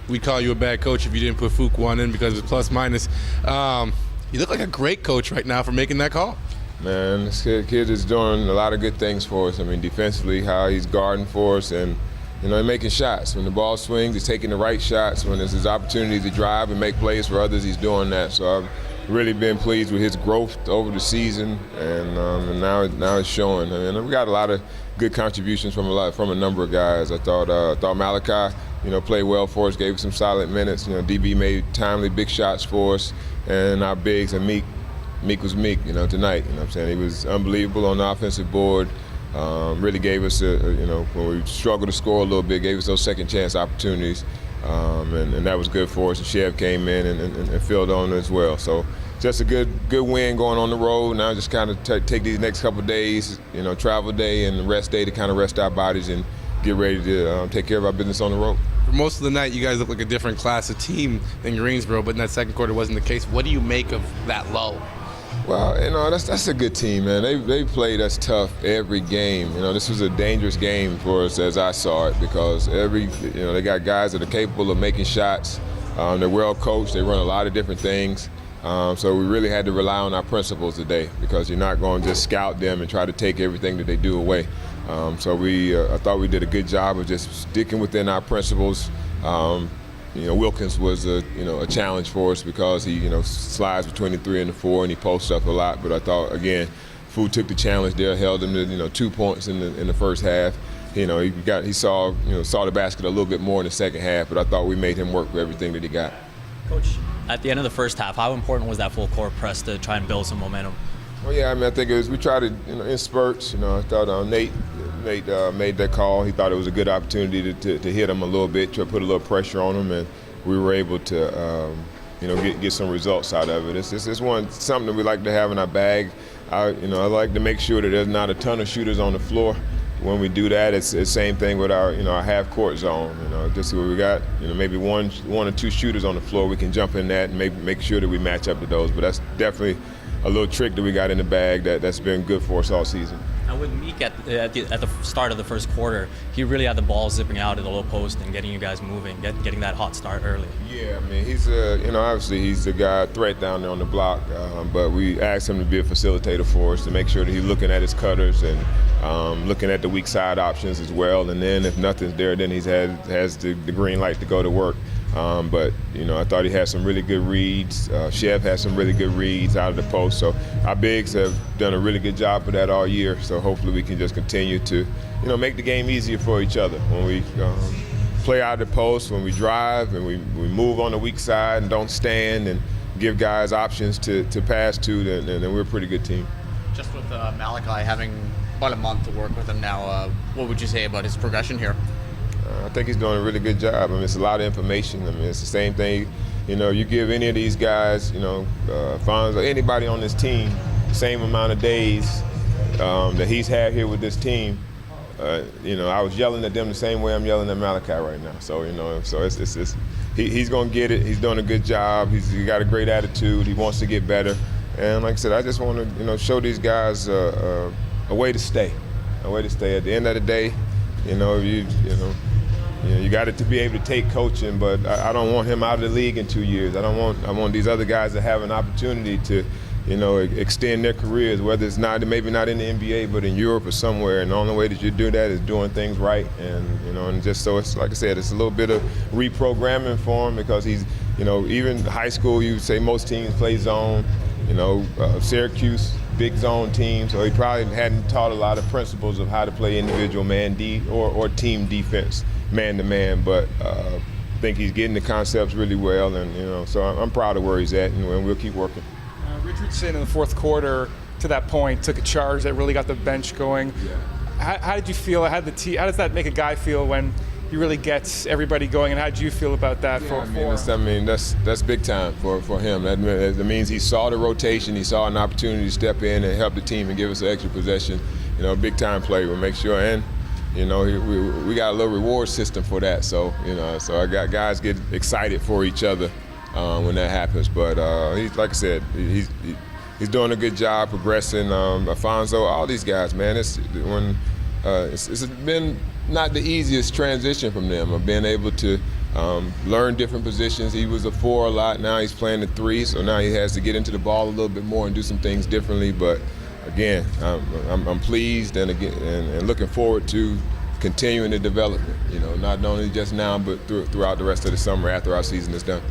we'd call you a bad coach if you didn't put Fuqua in because it's plus minus. You look like a great coach right now for making that call. Man, this kid is doing a lot of good things for us. I mean, defensively, how he's guarding for us and, making shots. When the ball swings, he's taking the right shots. When there's his opportunity to drive and make plays for others, he's doing that. So I've really been pleased with his growth over the season, and now it's showing. I mean, we got a lot of good contributions from a number of guys. I thought Malachi, played well for us, gave us some solid minutes. DB made timely big shots for us, and our bigs and Meek was Meek, tonight. You know what I'm saying? He was unbelievable on the offensive board. Really gave us, when we struggled to score a little bit, gave us those second chance opportunities. And that was good for us. And Chev came in and filled on as well. So just a good win going on the road. Now just kind of take these next couple of days, travel day and rest day to kind of rest our bodies and get ready to take care of our business on the road. For most of the night, you guys look like a different class of team than Greensboro, but in that second quarter wasn't the case. What do you make of that lull? Well, that's a good team, man. They played us tough every game. This was a dangerous game for us as I saw it because they got guys that are capable of making shots. They're well coached. They run a lot of different things. So we really had to rely on our principles today because you're not going to just scout them and try to take everything that they do away. So I thought we did a good job of just sticking within our principles. Wilkins was a challenge for us because he slides between the 3 and the 4 and he posts up a lot. But I thought again, Fu took the challenge there, held him to 2 points in the first half. He saw the basket a little bit more in the second half, but I thought we made him work for everything that he got. Coach, at the end of the first half, how important was that full court press to try and build some momentum? Well, yeah, I think we tried to in spurts. I thought Nate made that call. He thought it was a good opportunity to hit him a little bit, to put a little pressure on him, and we were able to get some results out of it. It's something that we like to have in our bag. I like to make sure that there's not a ton of shooters on the floor. When we do that, it's the same thing with our half court zone. Just where we got maybe one or two shooters on the floor, we can jump in that and make sure that we match up to those. But that's definitely a little trick that we got in the bag that's been good for us all season. Now with Meek at the start of the first quarter, he really had the ball zipping out at the low post and getting you guys moving, getting that hot start early. Yeah, I mean, he's obviously he's the guy threat down there on the block, but we asked him to be a facilitator for us to make sure that he's looking at his cutters and looking at the weak side options as well. And then if nothing's there, then he has the green light to go to work. But I thought he had some really good reads. Chev had some really good reads out of the post. So our bigs have done a really good job of that all year. So hopefully we can just continue to, make the game easier for each other when we play out of the post, when we drive and we move on the weak side and don't stand and give guys options to pass to. Then we're a pretty good team. Just with Malachi having about a month to work with him now, what would you say about his progression here? I think he's doing a really good job. I mean, it's a lot of information. I mean, it's the same thing. You give any of these guys, Fonz, anybody on this team, the same amount of days that he's had here with this team. I was yelling at them the same way I'm yelling at Malachi right now. So, he's going to get it. He's doing a good job. He's got a great attitude. He wants to get better. And like I said, I just want to, show these guys a way to stay. A way to stay. At the end of the day, you got it to be able to take coaching, but I don't want him out of the league in 2 years. I want these other guys to have an opportunity to, extend their careers, whether it's maybe not in the NBA, but in Europe or somewhere. And the only way that you do that is doing things right. And just so it's like I said, it's a little bit of reprogramming for him because he's, even high school, you say most teams play zone. Syracuse, big zone team, so he probably hadn't taught a lot of principles of how to play individual man or team defense, man to man. But I think he's getting the concepts really well, and so I'm proud of where he's at, and we'll keep working. Richardson in the fourth quarter, to that point, took a charge that really got the bench going. Yeah. How did you feel? How does that make a guy feel when he really gets everybody going? And how did you feel about that? That's big time for him. That means he saw the rotation, he saw an opportunity to step in and help the team and give us an extra possession. Big time play. We'll make sure, and we got a little reward system for that. So so I got guys get excited for each other when that happens. But he's, like I said, he's doing a good job progressing. Alfonso, all these guys, man. It's been not the easiest transition from them of being able to learn different positions. He was a 4 a lot. Now he's playing the 3, so now he has to get into the ball a little bit more and do some things differently. But again, I'm pleased and looking forward to continuing the development. Not only just now, but throughout the rest of the summer after our season is done.